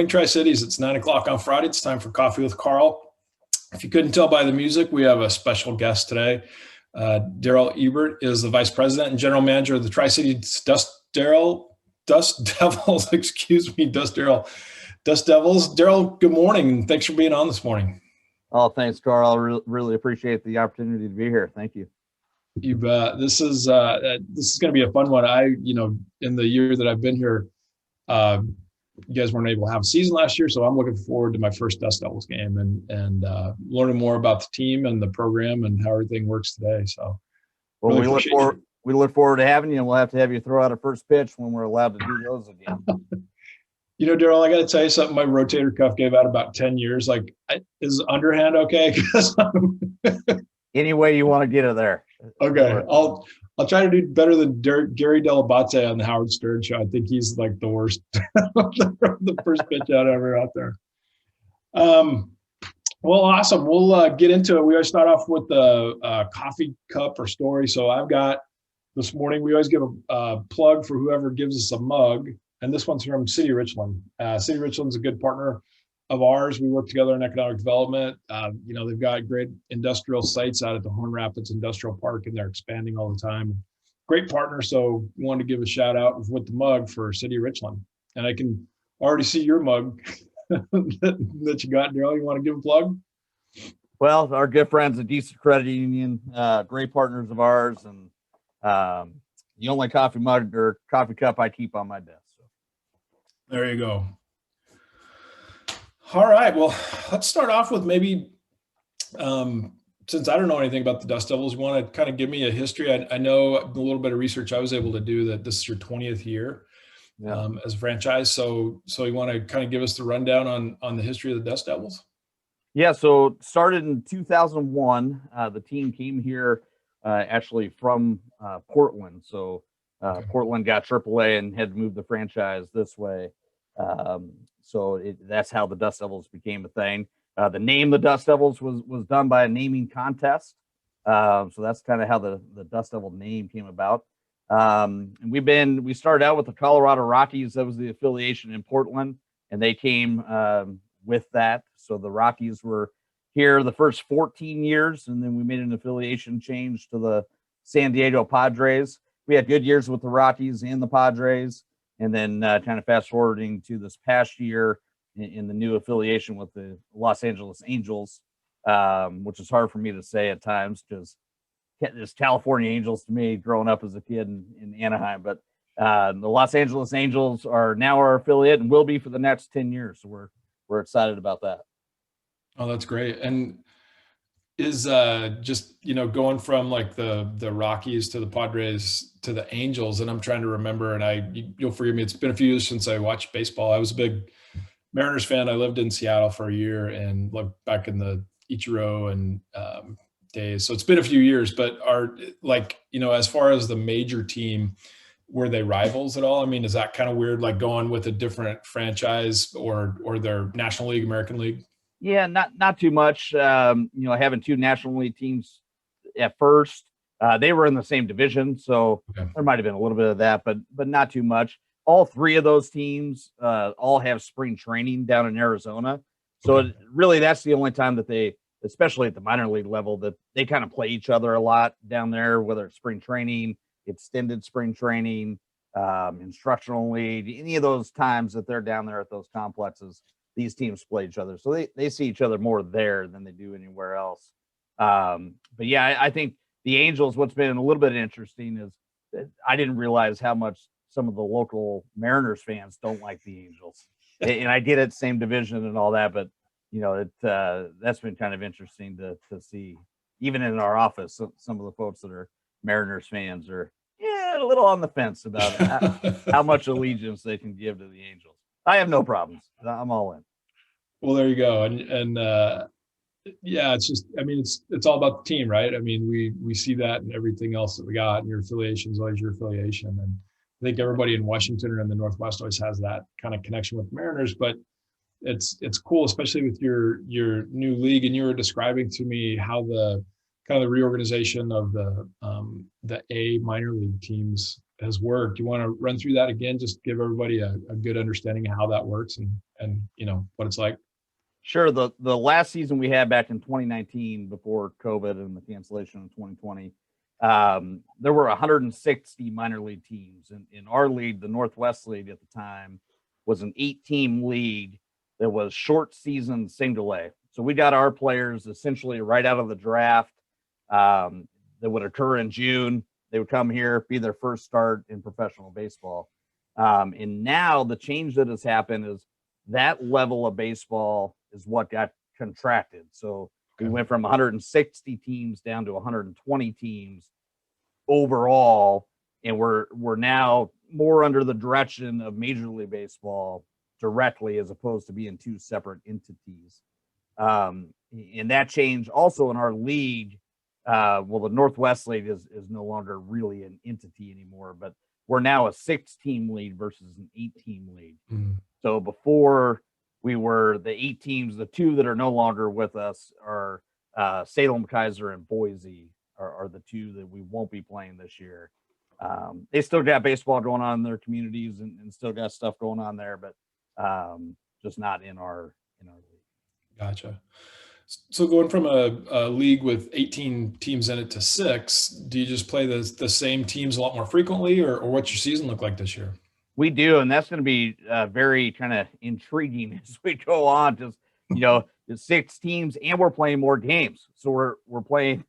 morning, Tri-Cities. It's 9 o'clock on Friday. It's time for Coffee with Karl. If you couldn't tell by the music, we have a special guest today. Derrel Ebert is the Vice President and General Manager of the Tri-Cities Dust Devils. Derrel Dust Devils. Derrel, good morning, and thanks for being on this morning. Oh, thanks, Karl. I really appreciate the opportunity to be here. Thank you. You bet. This is going to be a fun one. In the year that I've been here, you guys weren't able to have a season last year, so I'm looking forward to my first Dust Devils game and learning more about the team and the program and how everything works today. So, well, we look forward to having you, and we'll have to have you throw out a first pitch when we're allowed to do those again. Derrel, I got to tell you something. My rotator cuff gave out about 10 years. Like, is underhand okay? Any way you want to get it there. Okay, I'll try to do better than Gary Delabate on the Howard Stern show. I think he's like the worst, the first pitch out ever out there. Well, awesome. We'll get into it. We always start off with the coffee cup or story. So I've got this morning, we always give a plug for whoever gives us a mug. And this one's from City of Richland. City of Richland's a good partner of ours. We work together in economic development. They've got great industrial sites out at the Horn Rapids Industrial Park, and they're expanding all the time. Great partner. So we wanted to give a shout out with the mug for City of Richland. And I can already see your mug that you got, Derrel. You want to give a plug? Well, our good friends at Decent Credit Union, great partners of ours, and the only coffee mug or coffee cup I keep on my desk. So. There you go. All right. Well, let's start off with maybe, since I don't know anything about the Dust Devils, you want to kind of give me a history. I know a little bit of research I was able to do that this is your 20th year as a franchise. So you want to kind of give us the rundown on the history of the Dust Devils? Yeah. So started in 2001. The team came here actually from Portland. So Portland got AAA and had to move the franchise this way. That's how the Dust Devils became a thing. The name the Dust Devils was done by a naming contest. So that's kind of how the Dust Devil name came about. And we started out with the Colorado Rockies. That was the affiliation in Portland, and they came with that. So the Rockies were here the first 14 years, and then we made an affiliation change to the San Diego Padres. We had good years with the Rockies and the Padres. And then kind of fast forwarding to this past year in the new affiliation with the Los Angeles Angels, which is hard for me to say at times because it's California Angels to me growing up as a kid in Anaheim. But the Los Angeles Angels are now our affiliate and will be for the next 10 years. So we're excited about that. Oh, that's great. And is just going from like the Rockies to the Padres to the Angels, and I'm trying to remember, and you'll forgive me, it's been a few years since I watched baseball. I was a big Mariners fan. I lived in Seattle for a year and lived back in the Ichiro and days. So it's been a few years, but as far as the major team, were they rivals at all? I mean, is that kind of weird, like going with a different franchise or their National League, American League? Yeah, not too much. Having two National League teams at first, they were in the same division, so There might have been a little bit of that, but not too much. All three of those teams all have spring training down in Arizona, so really that's the only time that they, especially at the minor league level, that they kind of play each other a lot down there, whether it's spring training, extended spring training, instructional league, any of those times that they're down there at those complexes. These teams play each other. So they see each other more there than they do anywhere else. But yeah, I think the Angels, what's been a little bit interesting is that I didn't realize how much some of the local Mariners fans don't like the Angels. And I get it, same division and all that, but that's been kind of interesting to see. Even in our office, some of the folks that are Mariners fans are a little on the fence about how much allegiance they can give to the Angels. I have no problems. I'm all in. Well, there you go. And it's just, I mean, it's all about the team, right? I mean, we see that in everything else that we got, and your affiliation is always your affiliation. And I think everybody in Washington or in the Northwest always has that kind of connection with the Mariners, but it's cool, especially with your new league. And you were describing to me how the kind of the reorganization of the A minor league teams has worked. You want to run through that again, just give everybody a good understanding of how that works and what it's like? Sure. The last season we had back in 2019 before COVID and the cancellation in 2020, there were 160 minor league teams. In our league, the Northwest League at the time, was an 8-team league that was short season single A. So we got our players essentially right out of the draft that would occur in June. They would come here, be their first start in professional baseball. And now the change that has happened is that level of baseball is what got contracted. So we went from 160 teams down to 120 teams overall, and we're now more under the direction of Major League Baseball directly, as opposed to being two separate entities. And that change also in our league. Well, the Northwest League is no longer really an entity anymore, but we're now a 6-team league versus an 8-team league. So before we were the 8 teams, the 2 that are no longer with us are Salem Kaiser and Boise are the 2 that we won't be playing this year. They still got baseball going on in their communities and still got stuff going on there, but just not in our league. Gotcha. So going from a league with 18 teams in it to 6, do you just play the same teams a lot more frequently, or what's your season look like this year? We do, and that's going to be very kind of intriguing as we go on. Just the 6 teams, and we're playing more games. So we're going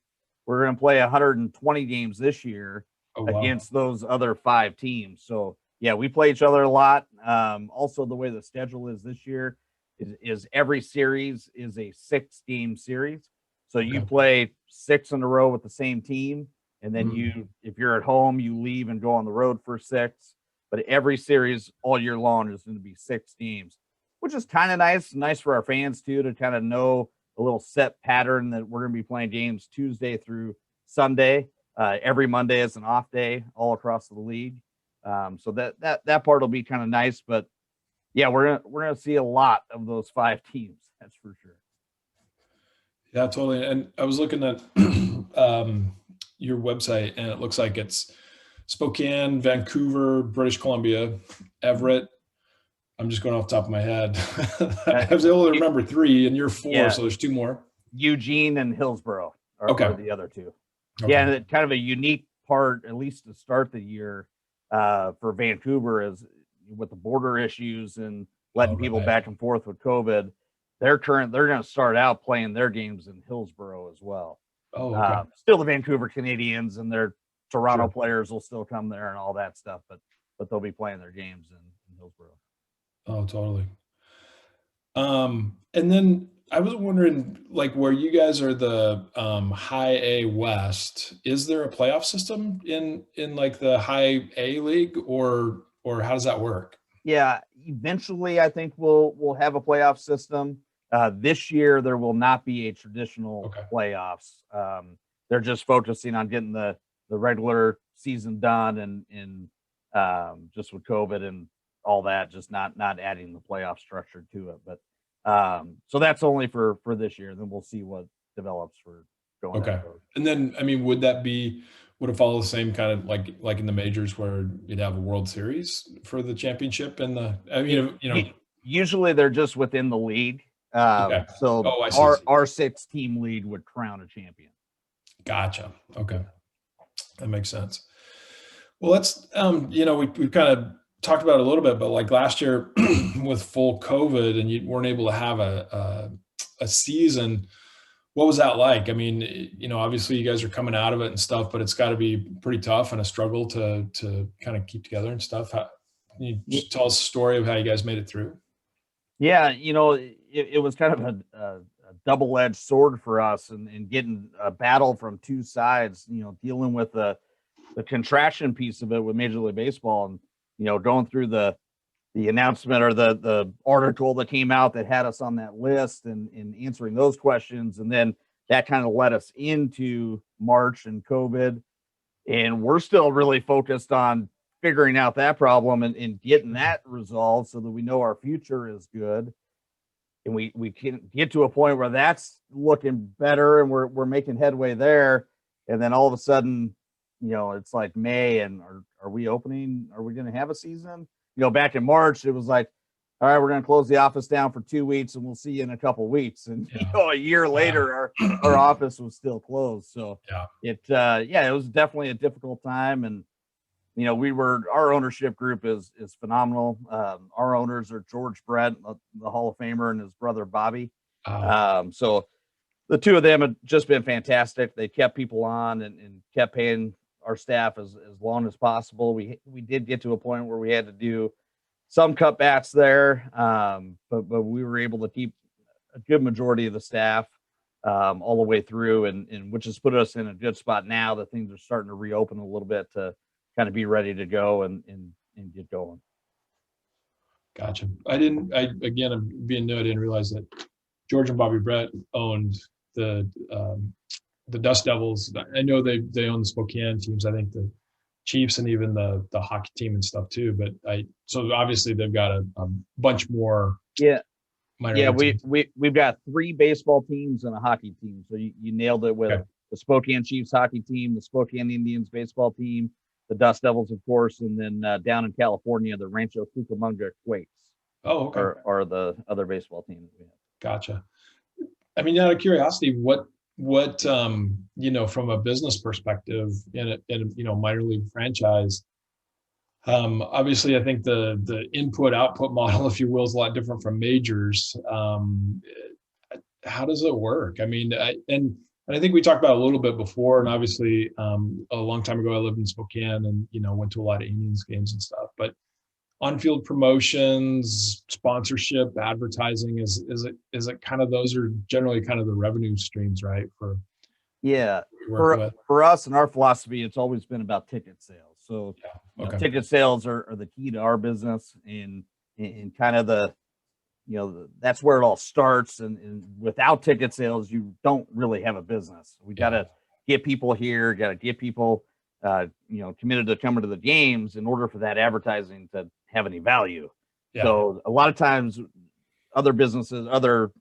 to play 120 games this year against those other 5 teams. So yeah, we play each other a lot. Also, the way the schedule is this year is every series is a 6-game series. So you play 6 in a row with the same team, and then if you're at home, you leave and go on the road for 6. But every series all year long is going to be 6 games, which is kind of nice for our fans too, to kind of know a little set pattern that we're going to be playing games Tuesday through Sunday. Every Monday is an off day all across the league. So that part will be kind of nice, but yeah, we're gonna see a lot of those 5 teams. That's for sure. Yeah, totally. And I was looking at your website, and it looks like it's Spokane, Vancouver, British Columbia, Everett. I'm just going off the top of my head. I was able to remember 3, and you're 4, so there's 2 more. Eugene and Hillsboro are the other 2. Okay. Yeah, and kind of a unique part, at least to start the year, for Vancouver, is with the border issues and letting people back and forth with COVID. They're going to start out playing their games in Hillsboro as well. Still the Vancouver Canadians and their Toronto players will still come there and all that stuff, but they'll be playing their games in Hillsboro. Oh, totally. And then I was wondering, like, where you guys are the high A West, is there a playoff system in like the high A league, or how does that work? Yeah, eventually I think we'll have a playoff system. This year there will not be a traditional playoffs. They're just focusing on getting the regular season done, and just with COVID and all that, just not adding the playoff structure to it. But so that's only for this year. Then we'll see what develops for going. And then, I mean, would it follow the same kind of like in the majors where you'd have a World Series for the championship and usually they're just within the league. So our 6-team league would crown a champion. Gotcha. Okay. That makes sense. Well, let's, we kind of talked about it a little bit, but like last year with full COVID and you weren't able to have a season, what was that like? I mean, obviously you guys are coming out of it and stuff, but it's got to be pretty tough and a struggle to kind of keep together and stuff. Can you just tell us a story of how you guys made it through? Yeah, it was kind of a double-edged sword for us, and getting a battle from 2 sides, dealing with the contraction piece of it with Major League Baseball, and going through the announcement or the article that came out that had us on that list, and answering those questions. And then that kind of led us into March and COVID. And we're still really focused on figuring out that problem and getting that resolved so that we know our future is good. And we can get to a point where that's looking better and we're making headway there. And then all of a sudden, it's like May, and are we opening? Are we going to have a season? Back in March, it was like, all right, we're going to close the office down for 2 weeks and we'll see you in a couple weeks. And, a year later, our office was still closed. So it was definitely a difficult time. And, our ownership group is phenomenal. Our owners are George Brett, the Hall of Famer, and his brother, Bobby. So the two of them have just been fantastic. They kept people on and kept paying our staff as long as possible. We did get to a point where we had to do some cutbacks there, but we were able to keep a good majority of the staff all the way through, and which has put us in a good spot now that things are starting to reopen a little bit to kind of be ready to go and get going. Gotcha. Again, I'm being new. I didn't realize that George and Bobby Brett owned the Dust Devils. I know they own the Spokane teams. I think the Chiefs and even the hockey team and stuff too. But so obviously they've got a bunch more. Yeah. We've got 3 baseball teams and a hockey team. So you nailed it with the Spokane Chiefs hockey team, the Spokane Indians baseball team, the Dust Devils, of course, and then down in California, the Rancho Cucamonga Quakes. Oh, okay. Are the other baseball team that we have. Gotcha. I mean, out of curiosity, what from a business perspective in a minor league franchise, obviously I think the input output model, if you will, is a lot different from majors. How does it work? I mean, and I think we talked about it a little bit before, and obviously a long time ago I lived in Spokane and went to a lot of Indians games and stuff, but on-field promotions, sponsorship, advertising, is it kind of, those are generally kind of the revenue streams, right? For us and our philosophy, it's always been about ticket sales. So ticket sales are the key to our business, and kind of that's where it all starts. And without ticket sales, you don't really have a business. We got to get people here, got to get people committed to coming to the games in order for that advertising to have any value. So a lot of times other businesses, other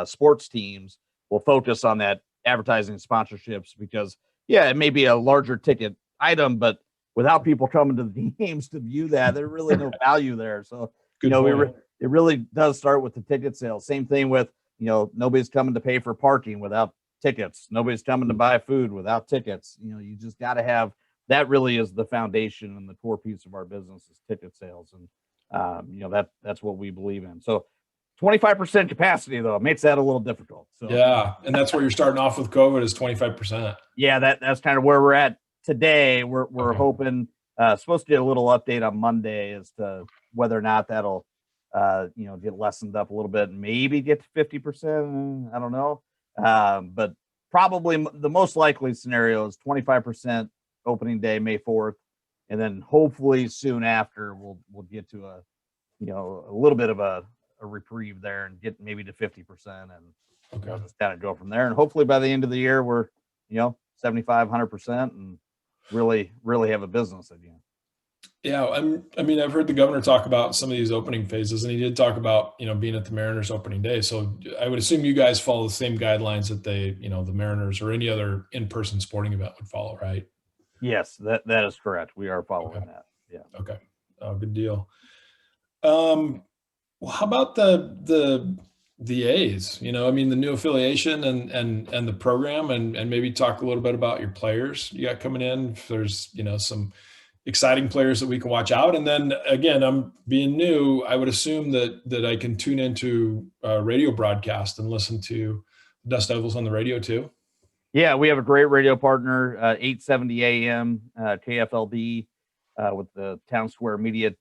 sports teams will focus on that advertising sponsorships because it may be a larger ticket item, but without people coming to the games to view that, there's really no value there. So it really does start with the ticket sales. Same thing with nobody's coming to pay for parking without tickets. Nobody's coming to buy food without tickets. You just got to have that. Really is the foundation and the core piece of our business is ticket sales, and that's what we believe in. So 25% capacity, though, it makes that a little difficult. So and that's where you're starting off with COVID is 25%. That's kind of where we're at today. We're hoping supposed to get a little update on Monday as to whether or not that'll get lessened up a little bit and maybe get to 50%. I don't know. But probably the most likely scenario is 25% opening day, May 4th. And then hopefully soon after we'll get to a little bit of a reprieve there and get maybe to 50% and just kind of go from there. And hopefully by the end of the year, we're, 75, 100% and really have a business again. Yeah. I've heard the governor talk about some of these opening phases, and he did talk about, being at the Mariners opening day. So I would assume you guys follow the same guidelines that the Mariners or any other in-person sporting event would follow, right? Yes, that is correct. We are following that. Yeah. Okay. Oh, good deal. Well, how about the A's, the new affiliation and the program, and maybe talk a little bit about your players you got coming in. If there's, some exciting players that we can watch out. And then again, I'm being new. I would assume that I can tune into a radio broadcast and listen to Dust Devils on the radio too. Yeah, we have a great radio partner, 870 AM, KFLD, with the Town Square Media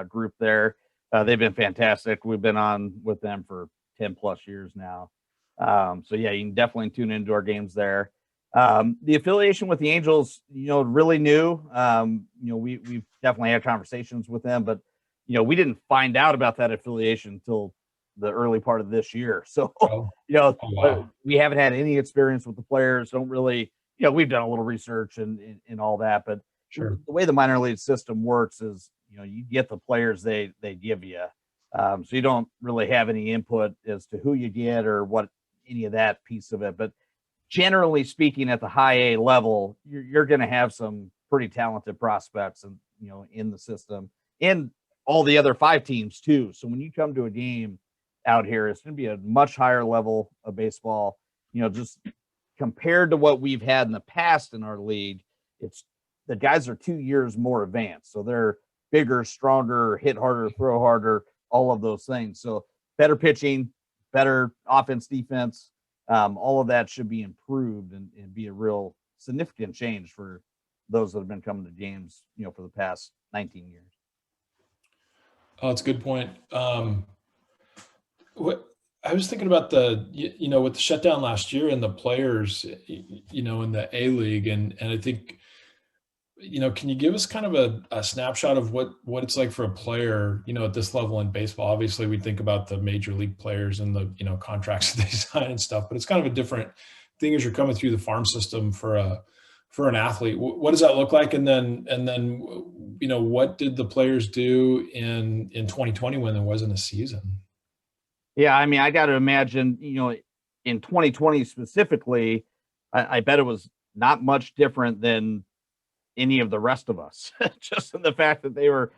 group there. They've been fantastic. We've been on with them for 10 plus years now. So you can definitely tune into our games there. The affiliation with the Angels, really new. We've definitely had conversations with them, but, we didn't find out about that affiliation until the early part of this year. So, we haven't had any experience with the players. Don't really, we've done a little research and all that, but the way the minor league system works is, you get the players they give you. So you don't really have any input as to who you get or what any of that piece of it. But generally speaking, at the high A level, you're going to have some pretty talented prospects and, in the system. And all the other 5 teams too. So when you come to a game out here, it's going to be a much higher level of baseball, just compared to what we've had in the past in our league. It's the guys are 2 years more advanced. So they're bigger, stronger, hit harder, throw harder, all of those things. So better pitching, better offense, defense, all of that should be improved and be a real significant change for those that have been coming to games, for the past 19 years. Oh, that's a good point. What I was thinking about with the shutdown last year and the players, in the A League, and I think, can you give us kind of a snapshot of what it's like for a player, at this level in baseball? Obviously, we think about the major league players and the, contracts that they sign and stuff, but it's kind of a different thing as you're coming through the farm system for an athlete. What does that look like? And then, what did the players do in 2020 when there wasn't a season? Yeah, I mean, I got to imagine, in 2020 specifically, I bet it was not much different than any of the rest of us, just in the fact that they were,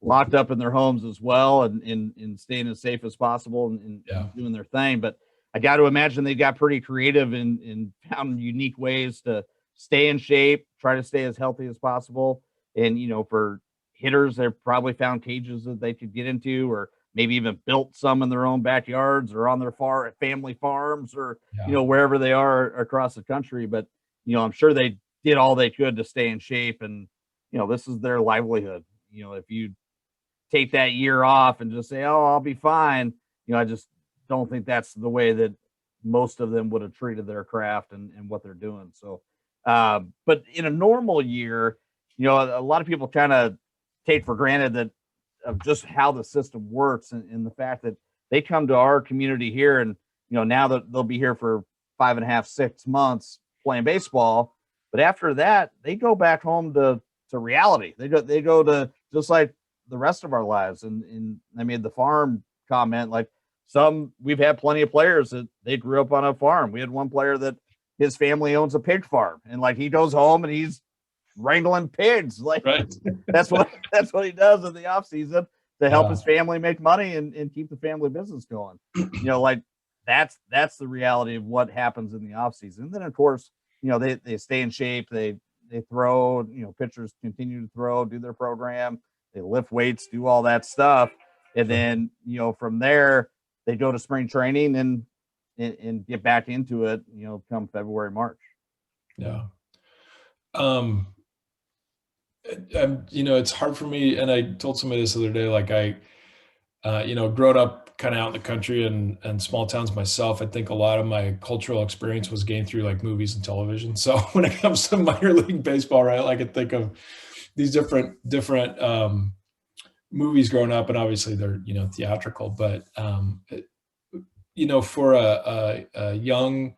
locked up in their homes as well and staying as safe as possible and doing their thing. But I got to imagine they got pretty creative and found unique ways to stay in shape, try to stay as healthy as possible. And, for hitters, they probably found cages that they could get into, or maybe even built some in their own backyards or on their family farms or, wherever they are across the country. But, I'm sure they did all they could to stay in shape. And, this is their livelihood. If you take that year off and just say, oh, I'll be fine, I just don't think that's the way that most of them would have treated their craft and what they're doing. So, but in a normal year, a lot of people kind of take for granted that of just how the system works and the fact that they come to our community here and, now that they'll be here for 5.5, 6 months playing baseball. But after that, they go back home to reality. They go to just like the rest of our lives. And I made the farm comment, like we've had plenty of players that they grew up on a farm. We had one player that his family owns a pig farm, and like he goes home and he's wrangling pigs. Like right. that's what he does in the off season to help his family make money and keep the family business going. Like that's the reality of what happens in the off season. And then of course, they stay in shape. They throw, pitchers continue to throw, do their program. They lift weights, do all that stuff. And then, from there they go to spring training and get back into it, come February, March. Yeah. It's hard for me. And I told somebody this the other day, like growing up kind of out in the country and small towns myself, I think a lot of my cultural experience was gained through like movies and television. So when it comes to minor league baseball, right, I can think of these different movies growing up, and obviously they're, theatrical, but, for a young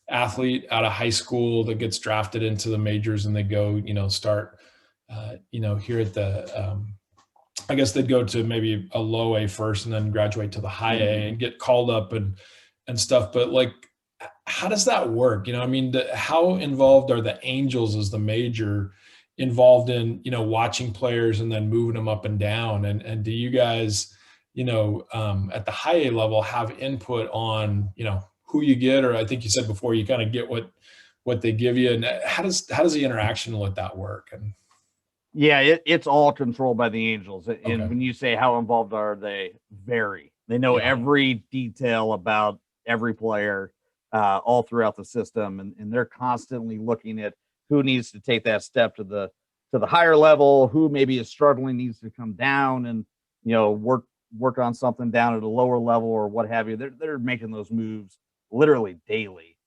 athlete out of high school that gets drafted into the majors and they go, start, here at the, I guess they'd go to maybe a low A first and then graduate to the high A and get called up and stuff. But like, how does that work? How involved are the Angels as the major involved in, watching players and then moving them up and down? And do you guys, at the high A level have input on, who you get? Or I think you said before, you kind of get what they give you. And how does the interaction with that work? And yeah, it's all controlled by the Angels. And when you say how involved are they, very. They know every detail about every player all throughout the system. And they're constantly looking at who needs to take that step to the higher level, who maybe is struggling, needs to come down and, work on something down at a lower level or what have you. They're making those moves literally daily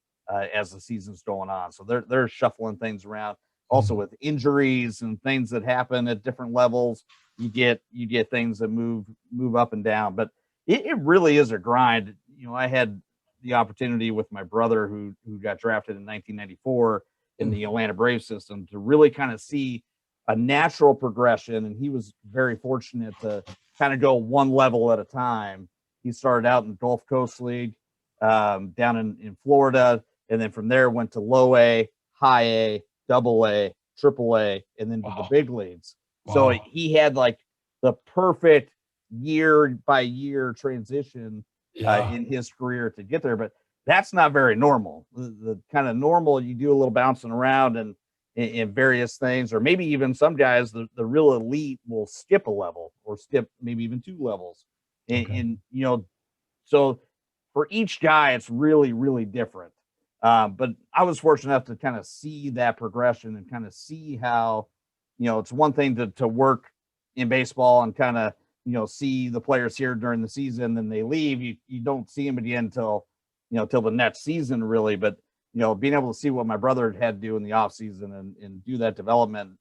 as the season's going on. So they're shuffling things around. Also with injuries and things that happen at different levels, you get things that move up and down. But it really is a grind. I had the opportunity with my brother who got drafted in 1994 in the Atlanta Braves system to really kind of see a natural progression. And he was very fortunate to kind of go one level at a time. He started out in the Gulf Coast League down in Florida. And then from there went to low A, high A, double A, triple A, and then to the big leagues. Wow. So he had like the perfect year by year transition Yeah. in his career to get there. But that's not very normal. The kind of normal, you do a little bouncing around and in various things, or maybe even some guys, the real elite will skip a level or skip maybe even 2 levels. Okay. And so for each guy, it's really, really different. But I was fortunate enough to kind of see that progression and kind of see how, it's one thing to work in baseball and kind of, see the players here during the season, then they leave. You don't see them again until, till the next season, really. But, being able to see what my brother had to do in the off season and do that development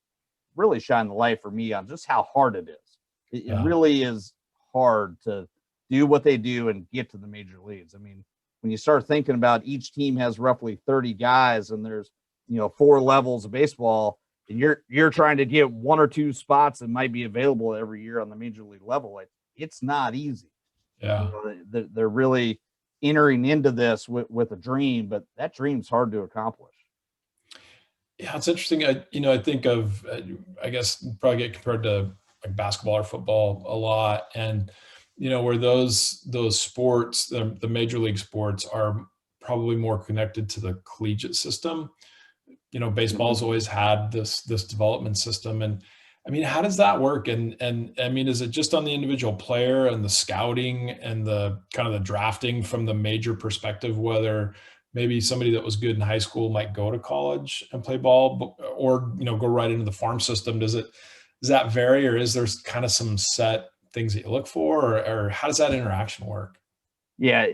really shined the light for me on just how hard it is. It really is hard to do what they do and get to the major leagues. I mean, when you start thinking about each team has roughly 30 guys and there's, 4 levels of baseball, and you're trying to get 1 or 2 spots that might be available every year on the major league level, it's not easy. Yeah. They're really entering into this with a dream, but that dream's hard to accomplish. Yeah, it's interesting. I think of, I guess probably get compared to like basketball or football a lot, and where those sports, the major league sports, are probably more connected to the collegiate system. Baseball's always had this development system, and I mean, how does that work? And I mean, is it just on the individual player and the scouting and the kind of the drafting from the major perspective, whether maybe somebody that was good in high school might go to college and play ball, or go right into the farm system? Does that vary, or is there kind of some set things that you look for, or how does that interaction work? Yeah,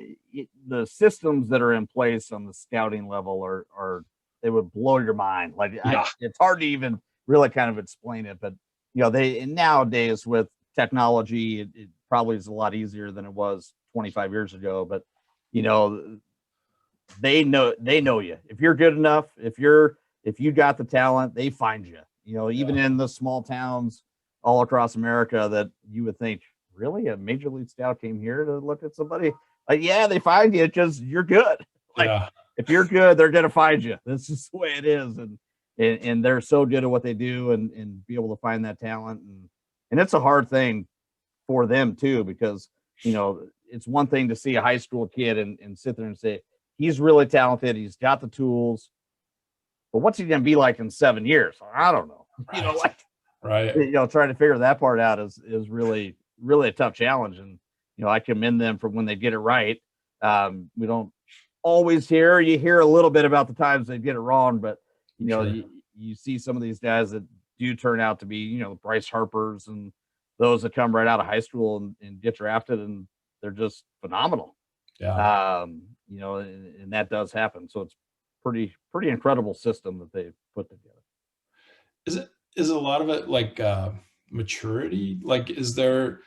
the systems that are in place on the scouting level are they would blow your mind. Like Yeah. it's hard to even really kind of explain it, but they nowadays with technology, it probably is a lot easier than it was 25 years ago. But you know, they know you. If you're good enough, if you got the talent, they find you. Even in the small towns all across America that you would think, really, a major league scout came here to look at somebody. Like, yeah, they find you because you're good. Like, Yeah. if you're good, they're gonna find you. That's just the way it is, and they're so good at what they do, and be able to find that talent, and it's a hard thing for them too, because it's one thing to see a high school kid and sit there and say he's really talented, he's got the tools, but what's he gonna be like in 7 years? I don't know. Right. Right. Trying to figure that part out is really really a tough challenge, and I commend them for when they get it right. We don't always you hear a little bit about the times they get it wrong, but Sure. you see some of these guys that do turn out to be Bryce Harpers and those that come right out of high school and get drafted, and they're just phenomenal. Yeah. And that does happen, so it's pretty incredible system that they've put together. Is a lot of it like maturity? Like, is there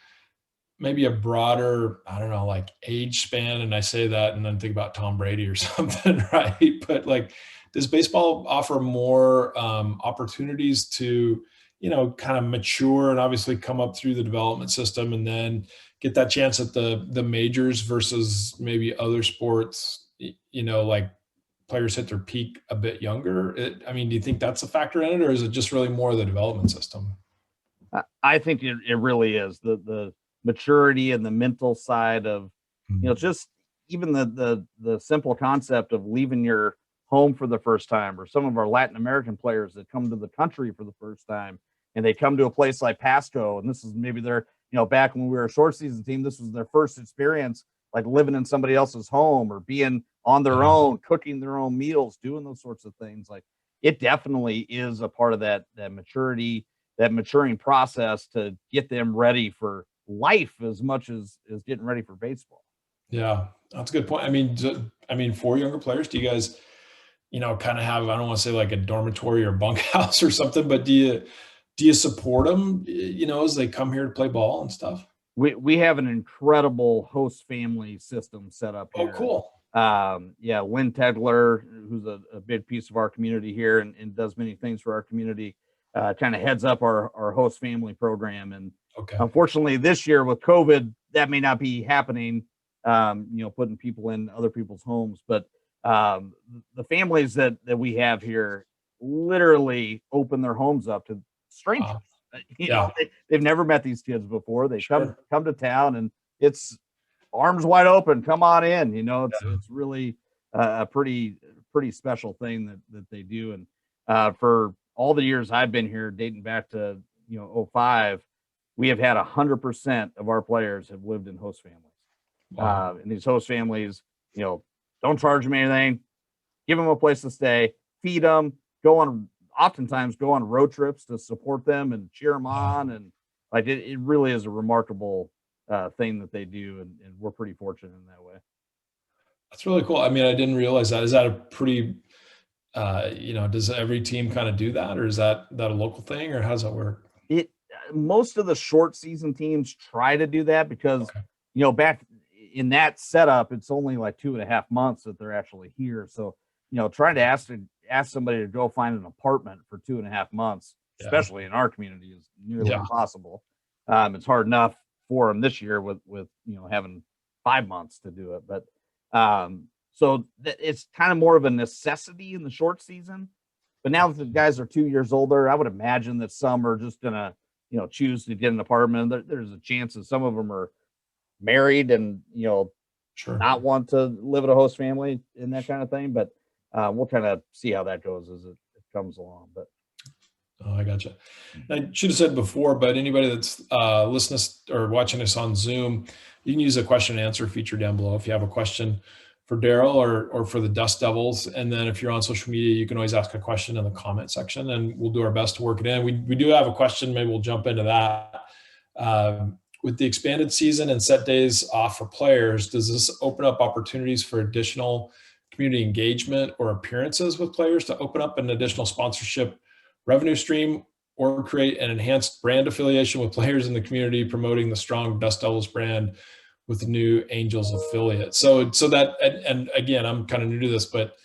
maybe a broader, I don't know, like age span? And I say that and then think about Tom Brady or something, right? But like, does baseball offer more opportunities to, kind of mature and obviously come up through the development system and then get that chance at the majors versus maybe other sports, like players hit their peak a bit younger? I mean, do you think that's a factor in it, or is it just really more the development system? I think it really is the maturity and the mental side of Mhm. just even the simple concept of leaving your home for the first time, or some of our Latin American players that come to the country for the first time, and they come to a place like Pasco, and this is maybe their back when we were a short season team, this was their first experience, like living in somebody else's home or being on their Yeah. own, cooking their own meals, doing those sorts of things. Like, it definitely is a part of that maturity, that maturing process to get them ready for life as much as getting ready for baseball. Yeah, that's a good point. I mean, for younger players, do you guys, kind of have, I don't want to say like a dormitory or bunkhouse or something, but do you support them, as they come here to play ball and stuff? We have an incredible host family system set up Oh, here. cool. Yeah, Lynn Tedler, who's a big piece of our community here and does many things for our community, kind of heads up our host family program. And Okay. unfortunately, this year with COVID, that may not be happening. Putting people in other people's homes, but the families that we have here literally open their homes up to strangers. Wow. They've never met these kids before. They Sure. come to town, and it's arms wide open. Come on in. It's really a pretty special thing that they do. And for all the years I've been here, dating back to '05, we have had 100% of our players have lived in host families. Wow. And these host families, don't charge them anything, give them a place to stay, feed them, oftentimes go on road trips to support them and cheer them on. And like, it really is a remarkable thing that they do. And we're pretty fortunate in that way. That's really cool. I mean, I didn't realize that. Is that a pretty, does every team kind of do that, or is that a local thing, or how does that work? Most of the short season teams try to do that because, Okay. back in that setup, it's only like 2.5 months that they're actually here. So, trying to ask somebody to go find an apartment for 2.5 months, especially in our community, is nearly impossible. It's hard enough for them this year with having 5 months to do it. But so it's kind of more of a necessity in the short season. But now that the guys are 2 years older, I would imagine that some are just gonna choose to get an apartment. There's a chance that some of them are married and Sure. not want to live at a host family and that kind of thing. But we'll kind of see how that goes as it comes along. But I gotcha. I should have said before, but anybody that's listening or watching us on Zoom, you can use a question and answer feature down below if you have a question for Derrel or for the Dust Devils. And then if you're on social media, you can always ask a question in the comment section, and we'll do our best to work it in. We do have a question. Maybe we'll jump into that. With the expanded season and set days off for players, does this open up opportunities for additional community engagement or appearances with players to open up an additional sponsorship revenue stream, or create an enhanced brand affiliation with players in the community, promoting the strong Dust Devils brand with the new Angels affiliate? So that, and again, I'm kind of new to this, but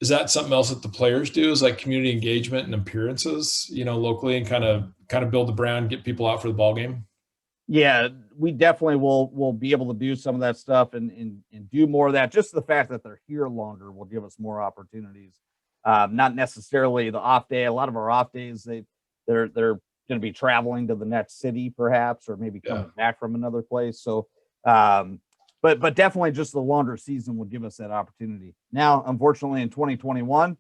is that something else that the players do, is like community engagement and appearances, locally, and kind of build the brand, get people out for the ball game? yeah, we definitely will be able to do some of that stuff and do more of that. Just the fact that they're here longer will give us more opportunities. Not necessarily the off day. A lot of our off days, they're going to be traveling to the next city, perhaps, or maybe coming back from another place. So, but definitely just the longer season would give us that opportunity. Now, unfortunately, in 2021,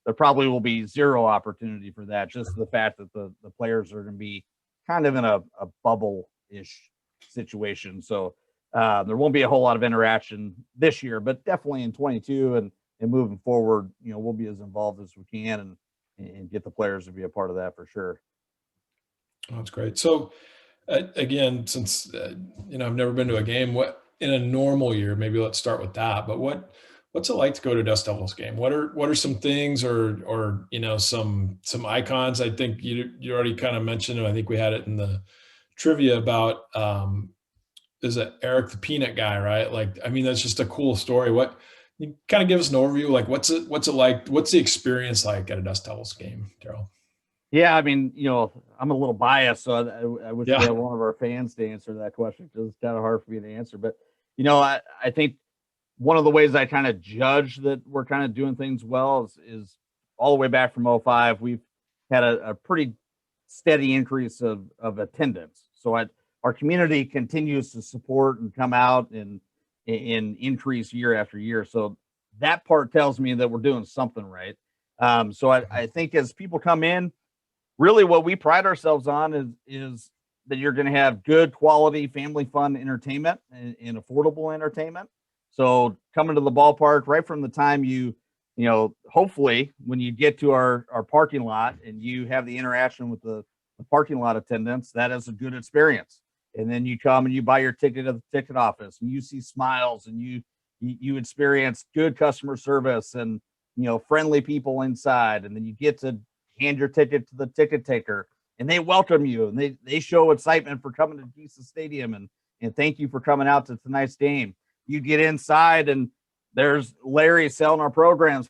there probably will be zero opportunity for that. Just the fact that the players are going to be kind of in a bubble-ish situation. So there won't be a whole lot of interaction this year, but definitely in 22 and moving forward, we'll be as involved as we can and get the players to be a part of that for sure. Oh, that's great. So again, since I've never been to a game, what in a normal year, maybe let's start with that, but what's it like to go to Dust Devils game? What are some things or some icons? I think you already kind of mentioned, and I think we had it in the trivia about is it Eric the Peanut guy, right? Like, I mean, that's just a cool story. What, you kind of give us an overview, like what's it like? What's the experience like at a Dust Devils game, Derrel? Yeah, I mean, I'm a little biased, so I wish we Yeah. had one of our fans to answer that question because it's kind of hard for me to answer. But I think one of the ways I kind of judge that we're kind of doing things well is all the way back from '05, we've had a pretty steady increase of attendance. So our community continues to support and come out and increase year after year. So that part tells me that we're doing something right. So I think as people come in, really what we pride ourselves on is that you're going to have good quality family fun entertainment and affordable entertainment. So coming to the ballpark right from the time hopefully when you get to our parking lot and you have the interaction with the parking lot attendants, that is a good experience. And then you come and you buy your ticket at the ticket office and you see smiles and you experience good customer service and friendly people inside. And then you get to hand your ticket to the ticket taker and they welcome you and they show excitement for coming to Jesus Stadium and thank you for coming out to tonight's game. You get inside and there's Larry selling our programs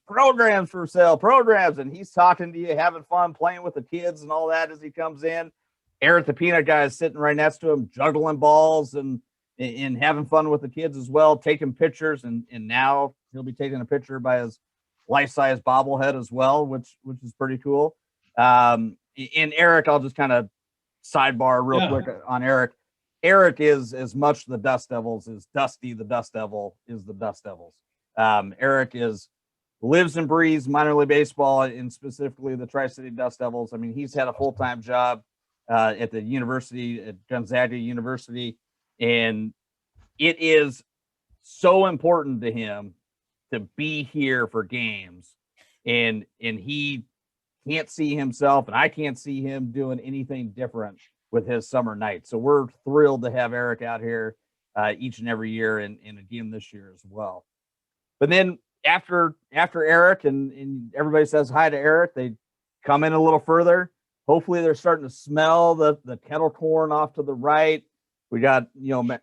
for sale, and he's talking to you, having fun, playing with the kids and all that as he comes in. Eric the Peanut guy is sitting right next to him, juggling balls and having fun with the kids as well, taking pictures, and now he'll be taking a picture by his life-size bobblehead as well, which is pretty cool. And Eric, I'll just kind of sidebar real quick on Eric. Eric is as much the Dust Devils as Dusty the Dust Devil is the Dust Devils. Eric lives and breathes minor league baseball, and specifically the Tri-City Dust Devils. I mean, he's had a full-time job at the university, at Gonzaga University, and it is so important to him to be here for games, and he can't see himself, and I can't see him doing anything different with his summer night. So we're thrilled to have Eric out here each and every year, and again this year as well. But then after Eric and everybody says hi to Eric, they come in a little further. Hopefully they're starting to smell the kettle corn off to the right. We got,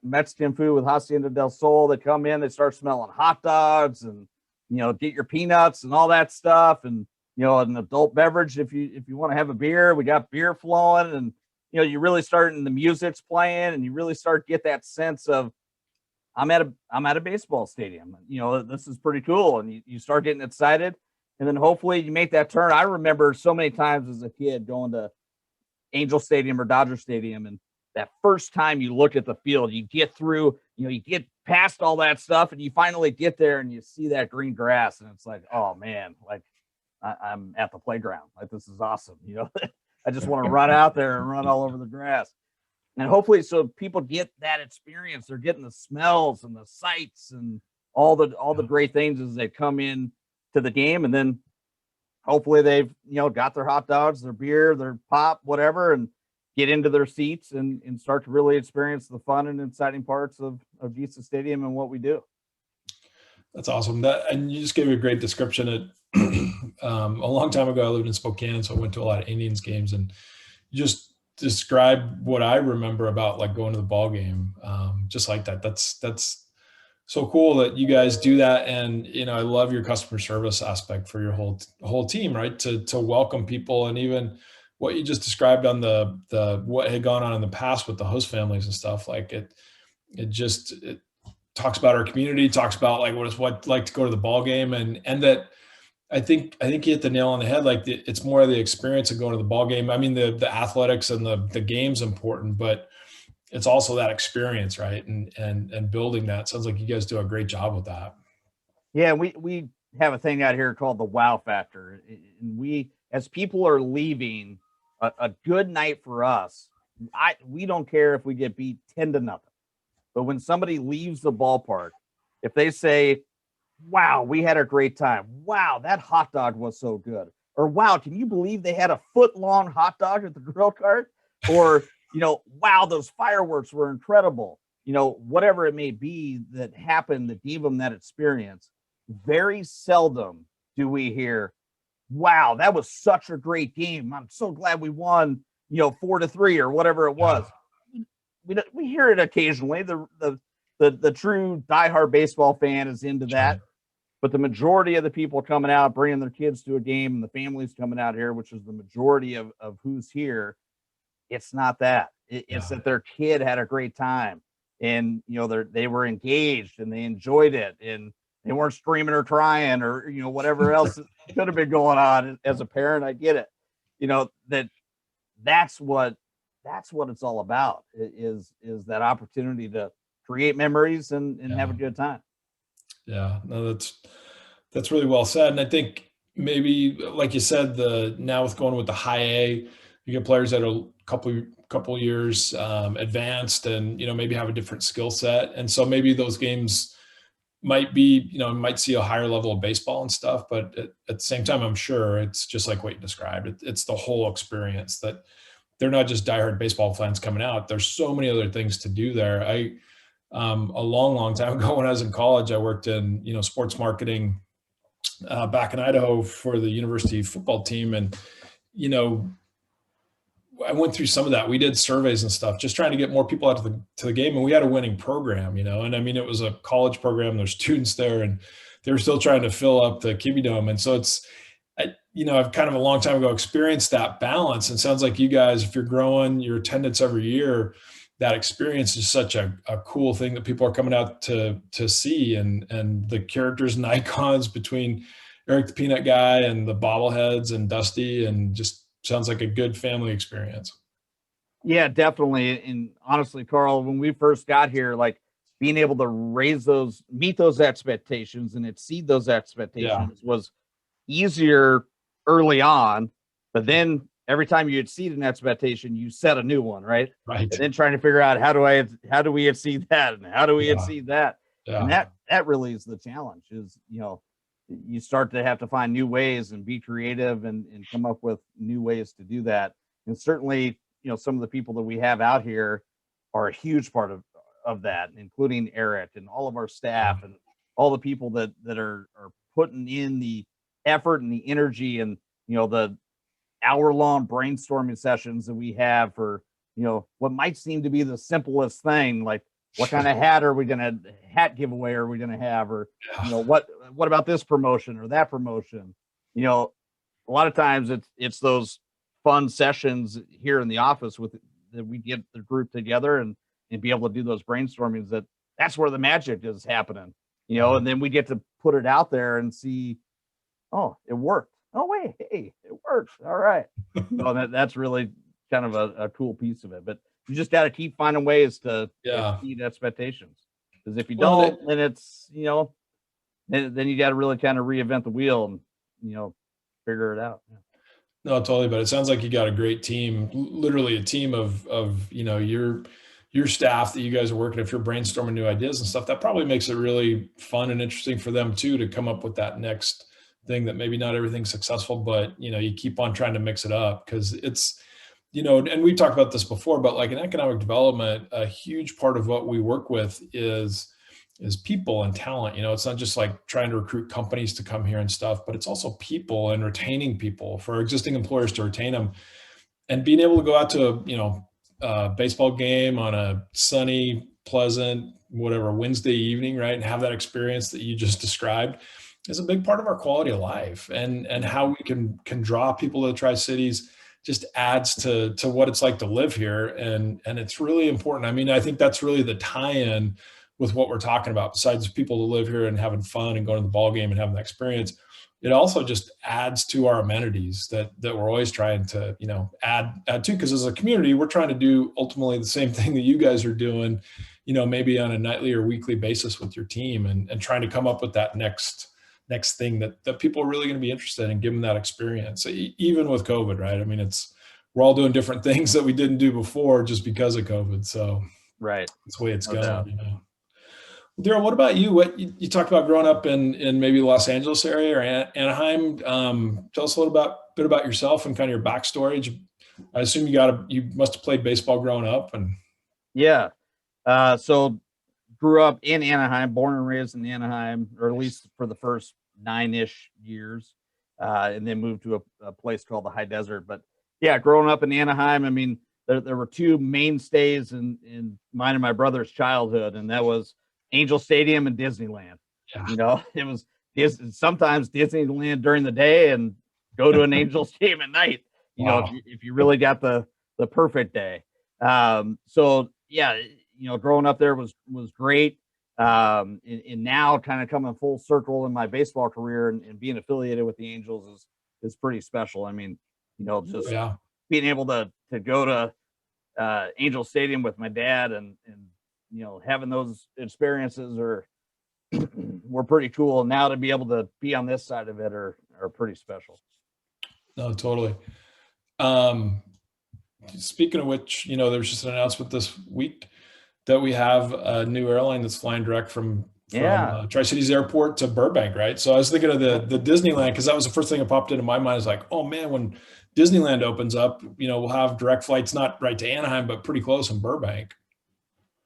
Mexican food with Hacienda del Sol. They come in, they start smelling hot dogs and, get your peanuts and all that stuff. And, an adult beverage, if you want to have a beer, we got beer flowing, and, you really start, and the music's playing, and you really start to get that sense of, I'm at a baseball stadium. This is pretty cool. And you start getting excited, and then hopefully you make that turn. I remember so many times as a kid going to Angel Stadium or Dodger Stadium, and that first time you look at the field, you get through, you get past all that stuff, and you finally get there and you see that green grass, and it's like, oh man, like I'm at the playground. Like, this is awesome. I just want to run out there and run all over the grass. And hopefully, so people get that experience. They're getting the smells and the sights and all the great things as they come in to the game. And then hopefully they've, got their hot dogs, their beer, their pop, whatever, and get into their seats and start to really experience the fun and exciting parts of Vista Stadium and what we do. That's awesome. And you just gave a great description. A long time ago, I lived in Spokane, so I went to a lot of Indians games, and just describe what I remember about like going to the ball game, just like that. That's so cool that you guys do that. And, I love your customer service aspect for your whole team, right? To welcome people, and even what you just described on the what had gone on in the past with the host families and stuff. Like it talks about our community, talks about like what it's like to go to the ball game, and that I think you hit the nail on the head. Like it's more of the experience of going to the ball game. I mean, the athletics and the game's important, but it's also that experience, right? And building that. Sounds like you guys do a great job with that. Yeah, we have a thing out here called the wow factor. And we, as people are leaving, a good night for us, we don't care if we get beat 10-0. But when somebody leaves the ballpark, if they say, wow, we had a great time. Wow, that hot dog was so good. Or, wow, can you believe they had a foot-long hot dog at the grill cart? Or, wow, those fireworks were incredible. Whatever it may be that happened that gave them that experience. Very seldom do we hear, wow, that was such a great game. I'm so glad we won, 4-3 or whatever it was. We hear it occasionally. The true diehard baseball fan is into that, but the majority of the people coming out, bringing their kids to a game, and the families coming out here, which is the majority of who's here, it's not that. It's that their kid had a great time, and they were engaged and they enjoyed it, and they weren't screaming or crying or whatever else could have been going on. As a parent, I get it. That's what it's all about, is that opportunity to create memories and have a good time. Yeah, no, that's really well said. And I think maybe, like you said, now with going with the high A, you get players that are a couple years advanced, and maybe have a different skill set, and so maybe those games might be, might see a higher level of baseball and stuff. But at the same time, I'm sure it's just like what you described. It's the whole experience, that they're not just diehard baseball fans coming out. There's so many other things to do there. A long time ago, when I was in college, I worked in, sports marketing back in Idaho for the university football team. And, I went through some of that. We did surveys and stuff, just trying to get more people out to the game. And we had a winning program, and I mean, it was a college program. There's students there, and they were still trying to fill up the Kiwi Dome. And so I've kind of a long time ago experienced that balance. And it sounds like you guys, if you're growing your attendance every year, that experience is such a cool thing that people are coming out to see, and the characters and icons between Eric the Peanut Guy and the bobbleheads and Dusty, and just sounds like a good family experience. Yeah, definitely. And honestly, Carl, when we first got here, like being able to meet those expectations and exceed those expectations was easier early on. But then every time you exceed an expectation, you set a new one, right? Right. And then trying to figure out how do we exceed that, and how do we exceed that? And that really is the challenge. Is you start to have to find new ways and be creative and come up with new ways to do that. And certainly, some of the people that we have out here are a huge part of that, including Eric and all of our staff and all the people that are putting in the effort and the energy and the hour-long brainstorming sessions that we have for what might seem to be the simplest thing, like what kind of hat giveaway are we gonna have, or what about this promotion or that promotion. A lot of times it's those fun sessions here in the office that we get the group together and be able to do those brainstormings. That's where the magic is happening, and then we get to put it out there and see, oh, it worked. Oh, wait, hey, it works. All right. That's really kind of a cool piece of it. But you just got to keep finding ways to exceed expectations. Because if you don't, then it's, then you got to really kind of reinvent the wheel and, figure it out. Yeah. No, totally. But it sounds like you got a great team, literally a team of your staff that you guys are working. If you're brainstorming new ideas and stuff, that probably makes it really fun and interesting for them too, to come up with that next thing that maybe not everything's successful, but you keep on trying to mix it up, because it's, and we've talked about this before, but like in economic development, a huge part of what we work with is people and talent. It's not just like trying to recruit companies to come here and stuff, but it's also people and retaining people, for existing employers to retain them, and being able to go out to a baseball game on a sunny, pleasant, whatever, Wednesday evening, right, and have that experience that you just described is a big part of our quality of life, and how we can draw people to the Tri-Cities just adds to what it's like to live here. And it's really important. I mean, I think that's really the tie-in with what we're talking about. Besides people to live here and having fun and going to the ball game and having that experience, it also just adds to our amenities that we're always trying to, add to, because as a community, we're trying to do ultimately the same thing that you guys are doing, maybe on a nightly or weekly basis with your team, and trying to come up with that next thing that people are really going to be interested in, give them that experience, even with COVID, right? I mean, we're all doing different things that we didn't do before just because of COVID. So right, that's the way it's going. Derrel, what about you? What you talked about growing up in maybe the Los Angeles area or Anaheim? Tell us a little bit about yourself and kind of your backstory. I assume you must have played baseball growing up. And yeah, so grew up in Anaheim, born and raised in Anaheim, or at least for the first 9-ish years, and then moved to a place called the High Desert. But yeah, growing up in Anaheim, I mean, there were two mainstays in mine and my brother's childhood, and that was Angel Stadium and Disneyland. Yeah. It was sometimes Disneyland during the day and go to an Angels game at night, if you really got the perfect day. So yeah, growing up there was great. And now kind of coming full circle in my baseball career and being affiliated with the Angels is pretty special. I mean, just being able to go to Angel Stadium with my dad and having those experiences were pretty cool. Now to be able to be on this side of it are pretty special. No, totally. Speaking of which, there's just an announcement this week that we have a new airline that's flying direct from Tri-Cities Airport to Burbank, right? So I was thinking of the Disneyland, because that was the first thing that popped into my mind. Is like, oh man, when Disneyland opens up, we'll have direct flights, not right to Anaheim, but pretty close in Burbank.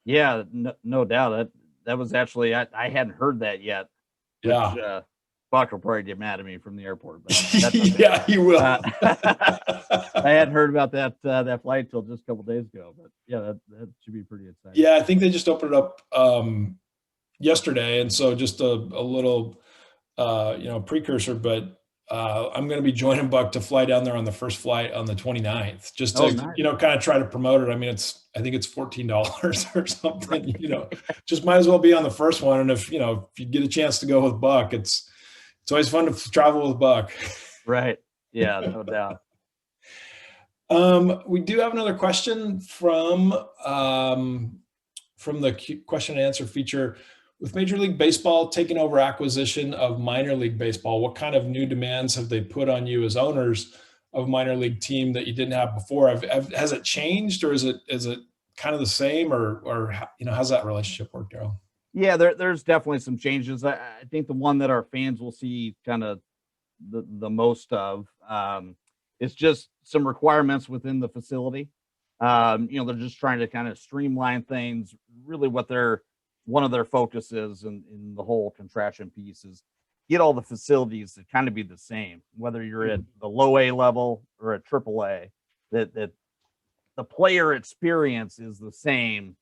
Yeah, no doubt. That was actually, I hadn't heard that yet. Which, Buck will probably get mad at me from the airport, but that's okay. Yeah, he will. I hadn't heard about that flight till just a couple days ago, but yeah, that should be pretty exciting. Yeah, I think they just opened it up yesterday, and so just a little precursor, but I'm going to be joining Buck to fly down there on the first flight on the 29th, just to nice. Kind of try to promote it. I mean, I think it's $14 or something. Just might as well be on the first one, and if you get a chance to go with Buck, it's always fun to travel with Buck. Right. Yeah, no doubt. We do have another question from the question and answer feature. With Major League Baseball taking over acquisition of minor league baseball, what kind of new demands have they put on you as owners of a minor league team that you didn't have before? Has it changed, or is it kind of the same, or how's that relationship work, Derrel? Yeah, there's definitely some changes. I think the one that our fans will see kind of the most of is just some requirements within the facility. They're just trying to kind of streamline things. Really, one of their focuses in the whole contraction piece is get all the facilities to kind of be the same, whether you're at the low A level or at triple A, that the player experience is the same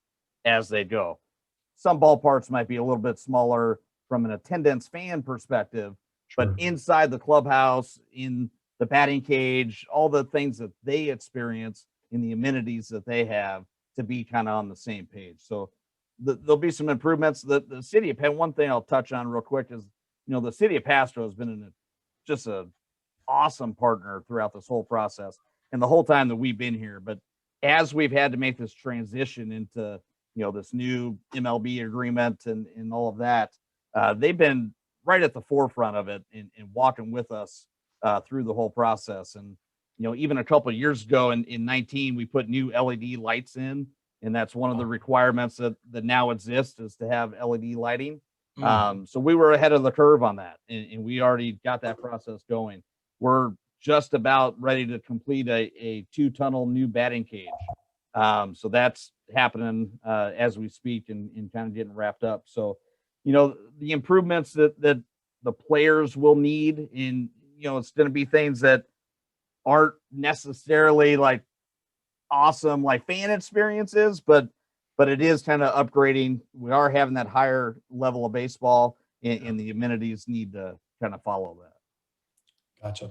as they go. Some ballparks might be a little bit smaller from an attendance fan perspective, Sure. but inside the clubhouse, in the batting cage, all the things that they experience in the amenities that they have, to be kind of on the same page. So there'll be some improvements. The city of Penn, one thing I'll touch on real quick is, the city of Pasco has been just a awesome partner throughout this whole process and the whole time that we've been here. But as we've had to make this transition into, this new MLB agreement and all of that, they've been right at the forefront of it and walking with us through the whole process. And, even a couple of years ago in 19, we put new LED lights in, and that's one of the requirements that now exists, is to have LED lighting. So we were ahead of the curve on that, and we already got that process going. We're just about ready to complete a 2-tunnel new batting cage. So that's happening as we speak and kind of getting wrapped up. So, the improvements that the players will need it's going to be things that aren't necessarily like awesome, like fan experiences, but it is kind of upgrading. We are having that higher level of baseball, and the amenities need to kind of follow that. Gotcha.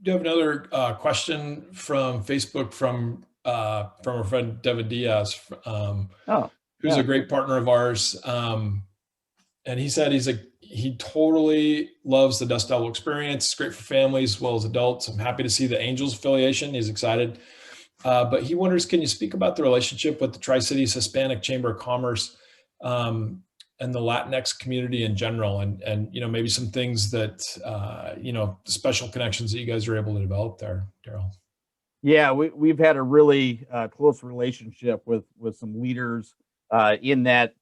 Do you have another question from Facebook from our friend Devin Diaz, who's a great partner of ours. And he said he totally loves the Dust Devil experience. It's great for families as well as adults. I'm happy to see the Angels affiliation. He's excited. But he wonders, can you speak about the relationship with the Tri-Cities Hispanic Chamber of Commerce and the Latinx community in general, and maybe some things that special connections that you guys are able to develop there, Derrel? Yeah, we've had a really close relationship with some leaders in that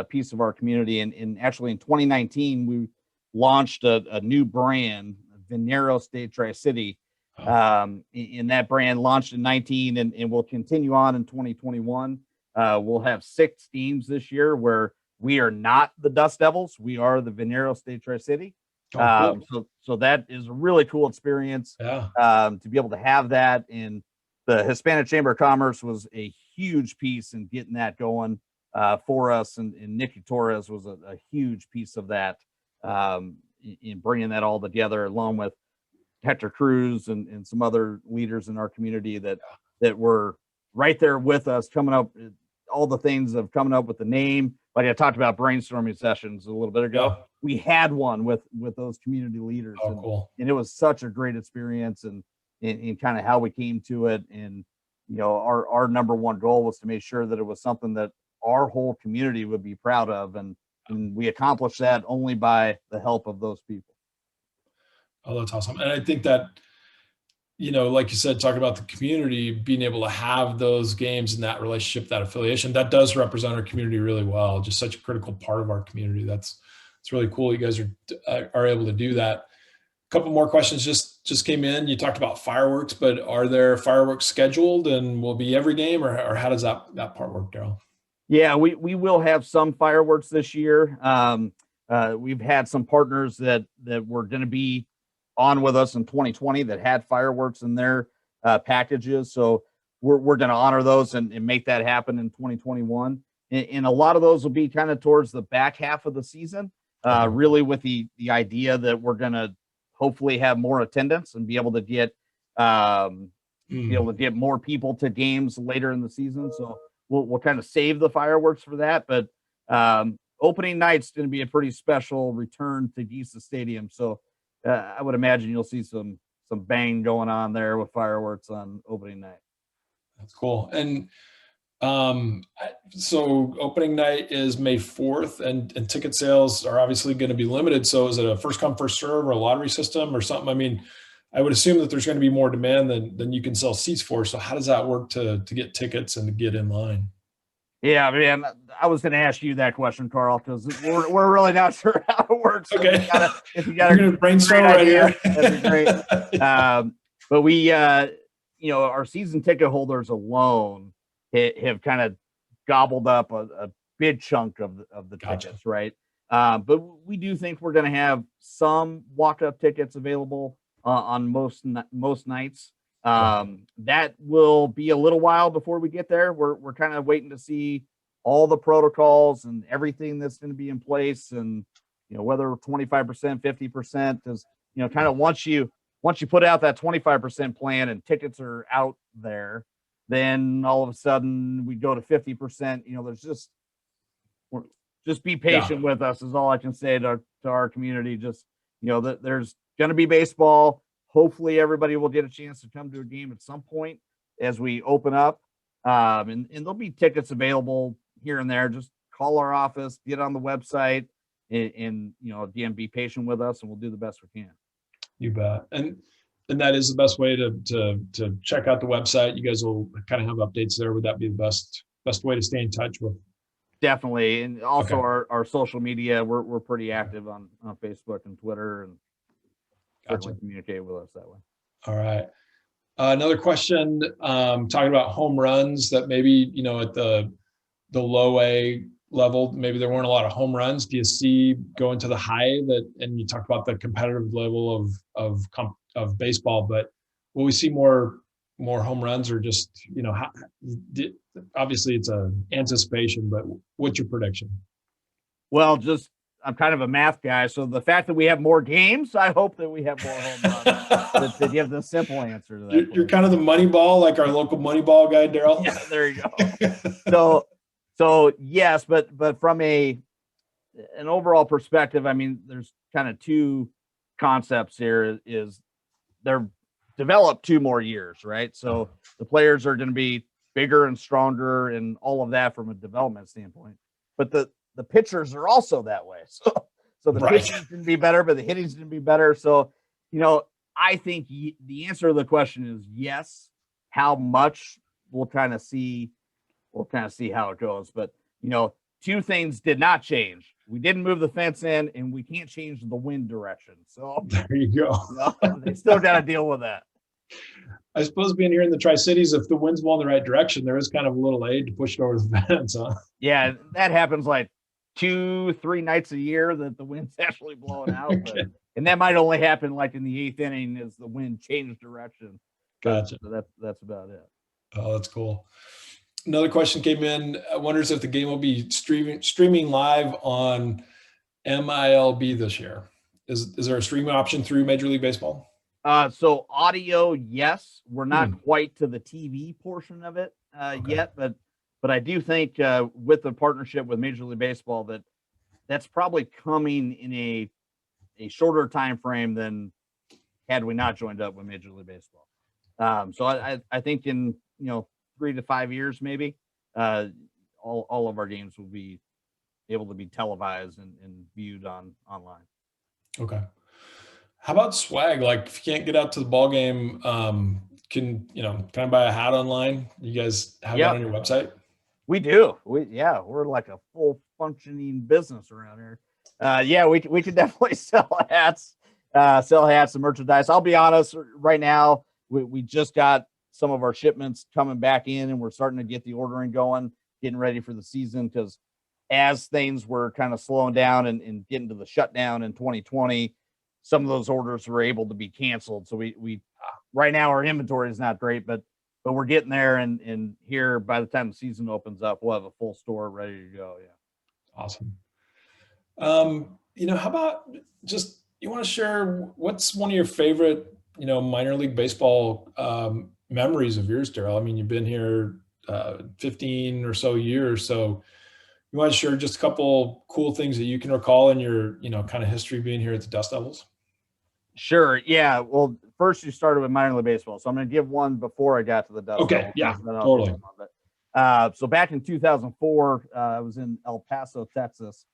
piece of our community, and actually in 2019 we launched a new brand, Venero State Tri-City. And that brand launched in 19 and will continue on in 2021. We'll have 6 teams this year where we are not the Dust Devils. We are the Venero State Tri-City. Cool. So that is a really cool experience. To be able to have that. And the Hispanic Chamber of Commerce was a huge piece in getting that going for us. And Nicky Torres was a huge piece of that in bringing that all together, along with Hector Cruz and some other leaders in our community that were right there with us, coming up, all the things of coming up with the name. Like I talked about brainstorming sessions a little bit ago. Yeah. We had one with those community leaders. Cool. And it was such a great experience, and kind of how we came to it. And, our number one goal was to make sure that it was something that our whole community would be proud of. And we accomplished that only by the help of those people. Oh, that's awesome. And I think that, like you said, talking about the community, being able to have those games and that relationship, that affiliation, that does represent our community really well. Just such a critical part of our community. It's really cool. You guys are able to do that. A couple more questions just came in. You talked about fireworks, but are there fireworks scheduled, and will be every game, or how does that part work, Derrel? Yeah, we will have some fireworks this year. We've had some partners that were going to be on with us in 2020 that had fireworks in their packages. So we're going to honor those and make that happen in 2021. And a lot of those will be kind of towards the back half of the season, really with the idea that we're going to hopefully have more attendance and be able to get more people to games later in the season. So we'll kind of save the fireworks for that. But opening night's going to be a pretty special return to Giza Stadium. So I would imagine you'll see some bang going on there with fireworks on opening night. That's cool. And so opening night is May 4th, and ticket sales are obviously going to be limited. So is it a first come, first serve or a lottery system or something? I mean, I would assume that there's going to be more demand than you can sell seats for. So how does that work to get tickets and to get in line? Yeah, man, I was going to ask you that question, Karl, because we're really not sure how it works. Okay. If you got a brainstorm right here, that'd be great. But we, our season ticket holders alone have kind of gobbled up a big chunk of the Gotcha. tickets, right? But we do think we're going to have some walk-up tickets available on most nights. That will be a little while before we get there. We're kind of waiting to see all the protocols and everything that's going to be in place, and whether 25%, 50% is kind of once you put out that 25% plan and tickets are out there, then all of a sudden we go to 50%. There's just be patient with us is all I can say to our community. Just that there's going to be baseball. Hopefully everybody will get a chance to come to a game at some point as we open up. And there'll be tickets available here and there. Just call our office, get on the website, and again, be patient with us, and we'll do the best we can. You bet. And that is the best way to check out the website. You guys will kind of have updates there. Would that be the best way to stay in touch with? Definitely. And also our social media, we're pretty active on Facebook and Twitter, and certainly communicate with us that way. All right. Another question, talking about home runs, that maybe, at the low A level, maybe there weren't a lot of home runs. Do you see going to the high and you talked about the competitive level of baseball, but will we see more home runs, or just, obviously it's an anticipation, but what's your prediction? Well, I'm kind of a math guy, so the fact that we have more games, I hope that we have more home runs. to give the simple answer to that. You're kind of the money ball, like our local money ball guy, Derrel. Yeah, there you go. So yes, but from an overall perspective, I mean, there's kind of two concepts here. Is they're developed 2 more years, right? So the players are going to be bigger and stronger and all of that from a development standpoint. But the pitchers are also that way. So the pitching's going to be better, but the hitting's going to be better. So, I think the answer to the question is yes. How much, we'll kind of see how it goes. But, 2 things did not change. We didn't move the fence in, and we can't change the wind direction. So there you go. They still got to deal with that. I suppose being here in the Tri-Cities, if the wind's blowing the right direction, there is kind of a little aid to push it over the fence, huh? Yeah, that happens like 2-3 nights a year that the wind's actually blowing out. Okay. And that might only happen like in the 8th inning as the wind changed direction. Gotcha. So that's about it. Oh, that's cool. Another question came in. Wonders if the game will be streaming live on MILB this year. Is there a streaming option through Major League Baseball? So audio, yes. We're not quite to the TV portion of it yet, but I do think with the partnership with Major League Baseball that's probably coming in a shorter time frame than had we not joined up with Major League Baseball. So I think in 3 to 5 years maybe all of our games will be able to be televised and viewed online. Okay. How about swag? Like, if you can't get out to the ball game, can I buy a hat online? You guys have that on your website? We do. We're like a full functioning business around here. We could definitely sell hats and merchandise. I'll be honest, right now we just got some of our shipments coming back in, and we're starting to get the ordering going, getting ready for the season, because as things were kind of slowing down and getting to the shutdown in 2020, some of those orders were able to be canceled. So we right now our inventory is not great, but we're getting there, and here by the time the season opens up, we'll have a full store ready to go. Yeah. Awesome. How about just, you want to share what's one of your favorite, minor league baseball memories of yours, Derrel? I mean, you've been here 15 or so years, so you want to share just a couple cool things that you can recall in your, kind of history being here at the Dust Devils? Sure. Yeah. Well, first you started with minor league baseball, so I'm going to give one before I got to the Dust Okay. Devils, Yeah. then I'll Totally. give one. So back in 2004, I was in El Paso, Texas,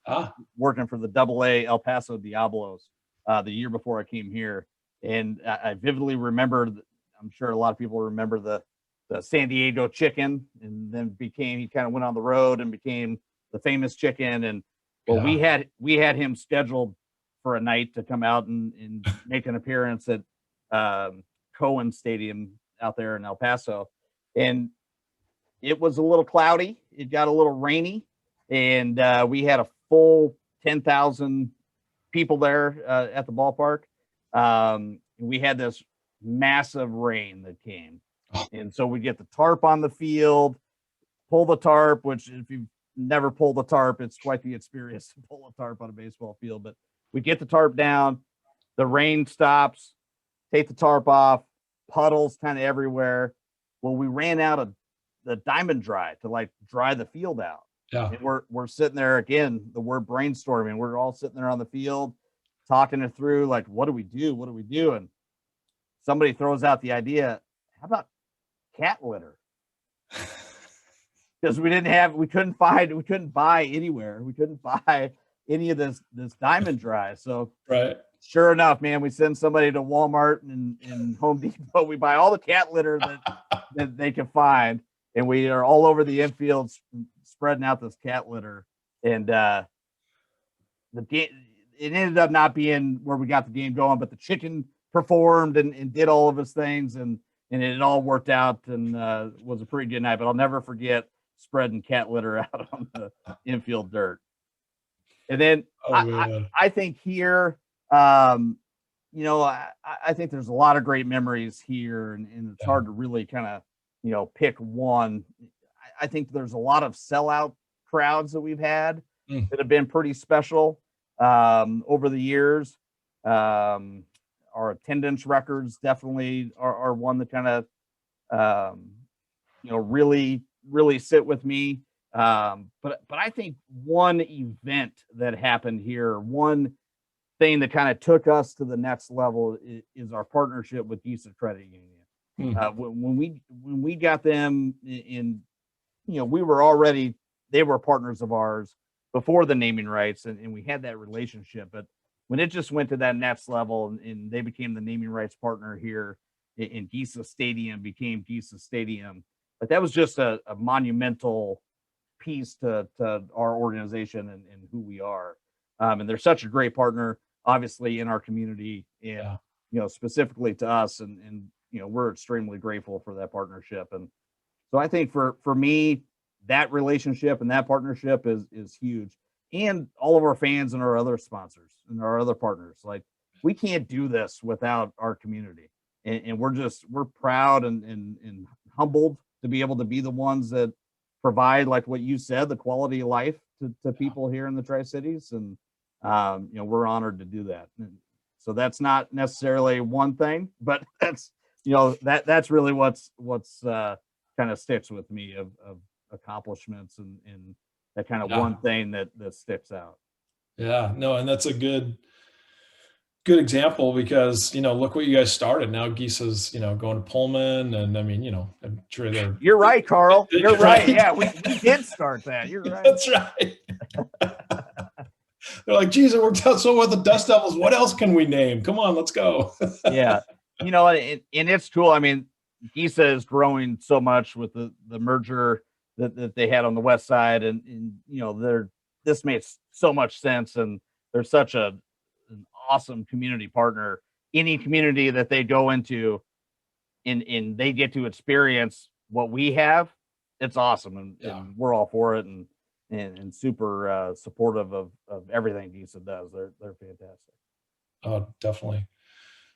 working for the AA El Paso Diablos the year before I came here. And I vividly remember, I'm sure a lot of people remember the San Diego Chicken, and then he kind of went on the road and became the famous Chicken. And well, we had him scheduled for a night to come out and make an appearance at Cohen Stadium out there in El Paso. And it was a little cloudy. It got a little rainy, and we had a full 10,000 people there at the ballpark. We had this massive rain that came, and so we get the tarp on the field, pull the tarp, which if you've never pulled a tarp, it's quite the experience to pull a tarp on a baseball field. But we get the tarp down, the rain stops, take the tarp off, puddles kind of everywhere. Well, we ran out of the diamond dry to like dry the field out. Yeah. And we're sitting there again, the word brainstorming. We're all sitting there on the field talking it through, like, what do we do? What do we do? And somebody throws out the idea, how about cat litter? Because we couldn't buy anywhere. We couldn't buy any of this diamond dry. So right. Sure enough, man, we send somebody to Walmart and Home Depot. We buy all the cat litter that they can find. And we are all over the infield spreading out this cat litter. And the game, it ended up not being where we got the game going, but the Chicken performed and did all of his things, and it all worked out and was a pretty good night. But I'll never forget spreading cat litter out on the infield dirt. And then I think here, I think there's a lot of great memories here, and it's hard to really kind of, pick one. I think there's a lot of sellout crowds that we've had that have been pretty special over the years. Our attendance records definitely are one that kind of, really, really sit with me. But I think one event that happened here, one thing that kind of took us to the next level is our partnership with Giza Credit Union. When we got them in, they were partners of ours before the naming rights, and we had that relationship. But when it just went to that next level and they became the naming rights partner here in Giza Stadium, became Giza Stadium, like that was just a monumental piece to our organization and who we are. And they're such a great partner, obviously, in our community, and specifically to us, and we're extremely grateful for that partnership. And so I think for me, that relationship and that partnership is huge. And all of our fans and our other sponsors and our other partners, like, we can't do this without our community. And we're proud and humbled to be able to be the ones that provide, like what you said, the quality of life to people here in the Tri-Cities. And, we're honored to do that. And so that's not necessarily one thing, but that's really what's kind of sticks with me of accomplishments and that kind of one thing that sticks out. Yeah, no, and that's a good example, because look what you guys started. Now Gisa's going to Pullman, and I mean, I'm sure they're. You're right, Carl. You're right. Yeah, we did start that. You're right. That's right. They're like, geez, it worked out so well with the Dust Devils. What else can we name? Come on, let's go. Yeah, and it's cool. I mean, Giza is growing so much with the merger that they had on the west side, and this makes so much sense, and they're such an awesome community partner. Any community that they go into and they get to experience what we have, it's awesome, and we're all for it, and super supportive of everything Giza does. They're fantastic. Oh, definitely.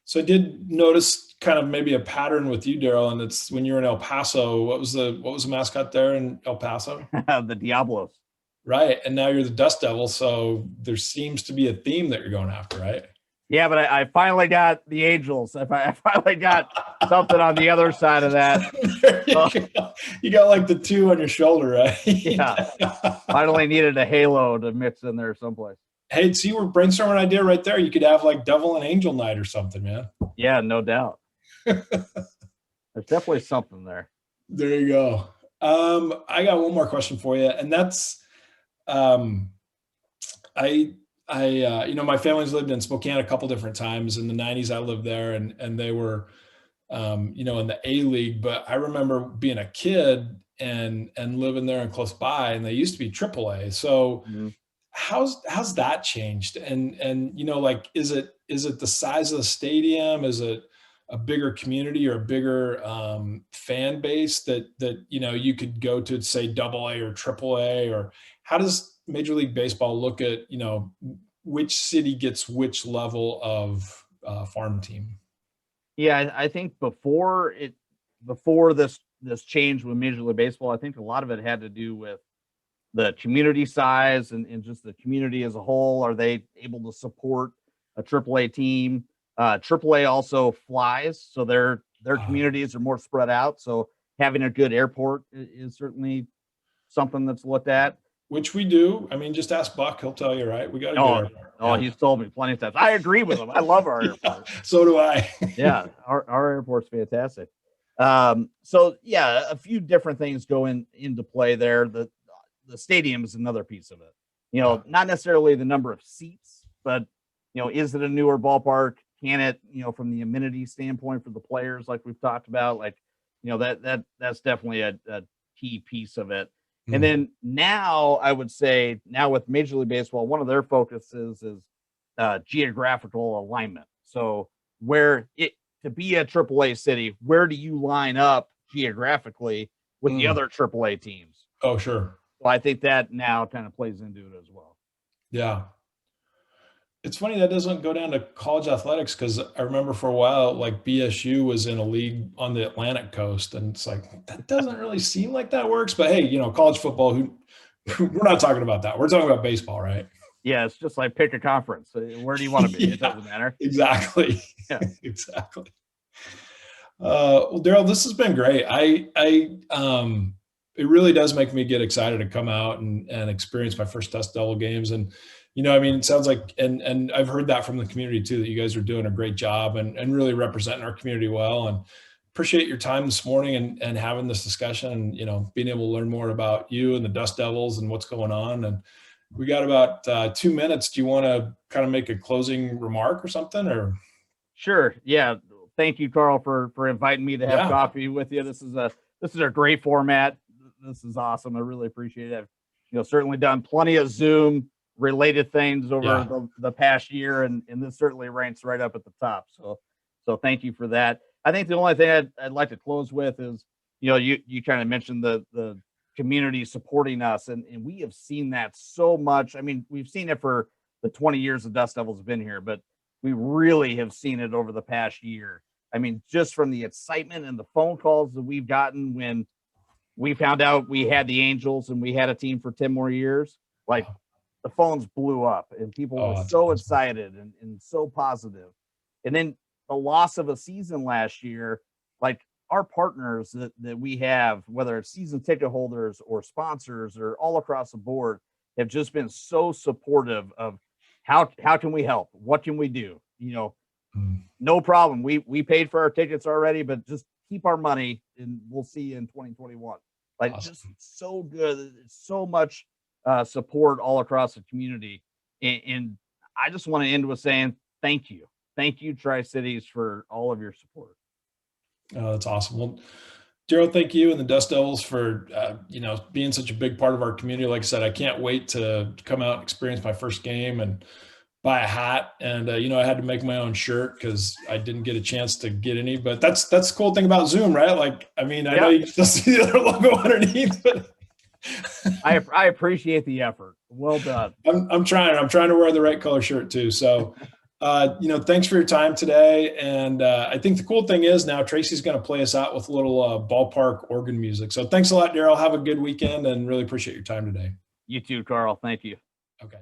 So I did notice kind of maybe a pattern with you, Derrel, and it's when you were in El Paso. What was the mascot there in El Paso? The Diablos. Right, and now you're the Dust Devils. So there seems to be a theme that you're going after, right? Yeah, but I finally got the Angels. I finally got something on the other side of that. You got like the two on your shoulder, right? Yeah. Finally needed a halo to mix in there someplace. Hey, see, we're brainstorming an idea right there. You could have like Devil and Angel night or something, man. Yeah, no doubt. There's definitely something there. There you go. I got one more question for you, and that's, my family's lived in Spokane a couple different times. In the '90s, I lived there, and they were, in the A League. But I remember being a kid and living there and close by, and they used to be AAA. So how's that changed? And like, is it the size of the stadium? Is it a bigger community or a bigger fan base that you could go to, say, AA or AAA? Or how does Major League Baseball look at which city gets which level of farm team? Yeah, I think before this change with Major League Baseball, I think a lot of it had to do with the community size and just the community as a whole. Are they able to support a AAA team? AAA also flies, so their communities are more spread out. So having a good airport is certainly something that's looked at. Which we do. I mean, just ask Buck; he'll tell you, right? We got a good airport. Oh, he's told me plenty of times. I agree with him. I love our airport. So do I. Yeah, our airport's fantastic. So yeah, a few different things go into play there. The stadium is another piece of it. Not necessarily the number of seats, but is it a newer ballpark? Can it, from the amenity standpoint for the players, like we've talked about, like, that's definitely a key piece of it. And then now I would say with Major League Baseball, one of their focuses is geographical alignment. So to be a AAA city, where do you line up geographically with the other AAA teams? Oh, sure. So I think that now kind of plays into it as well. Yeah. It's funny that doesn't go down to college athletics, because I remember for a while, like BSU was in a league on the Atlantic coast, and it's like, that doesn't really seem like that works. But hey, college football, we're not talking about that. We're talking about baseball, right? Yeah, it's just like pick a conference. Where do you want to be? It doesn't matter. Exactly. Yeah. Exactly. Well, Derrel, this has been great. It really does make me get excited to come out and experience my first Dust Devil games. And it sounds like, and I've heard that from the community too, that you guys are doing a great job and really representing our community well. And appreciate your time this morning and having this discussion and, being able to learn more about you and the Dust Devils and what's going on. And we got about 2 minutes. Do you want to kind of make a closing remark or something? Or Sure. Yeah. Thank you, Karl, for inviting me to have coffee with you. This is a great format. This is awesome. I really appreciate it. I've, certainly done plenty of Zoom related things over the past year, and this certainly ranks right up at the top. So thank you for that. I think the only thing I'd like to close with is, you kind of mentioned the community supporting us, and we have seen that so much. I mean, we've seen it for the 20 years the Dust Devils have been here, but we really have seen it over the past year. I mean, just from the excitement and the phone calls that we've gotten when we found out we had the Angels and we had a team for 10 more years, like the phones blew up and people were so excited and so positive. And then the loss of a season last year, like our partners that we have, whether it's season ticket holders or sponsors or all across the board, have just been so supportive of how can we help? What can we do? No problem. We paid for our tickets already, but just keep our money and we'll see you in 2021. Like just so good. So much support all across the community. And I just want to end with saying thank you. Thank you, Tri-Cities, for all of your support. Oh, that's awesome. Well, Derrel, thank you and the Dust Devils for, being such a big part of our community. Like I said, I can't wait to come out and experience my first game and buy a hat. And, I had to make my own shirt because I didn't get a chance to get any, but that's the cool thing about Zoom, right? Like, I mean, I know you still see the other logo underneath, but I appreciate the effort. Well done. I'm trying to wear the right color shirt too. So, thanks for your time today. And I think the cool thing is now Tracy's going to play us out with a little ballpark organ music. So thanks a lot, Derrel. Have a good weekend and really appreciate your time today. You too, Karl. Thank you. Okay.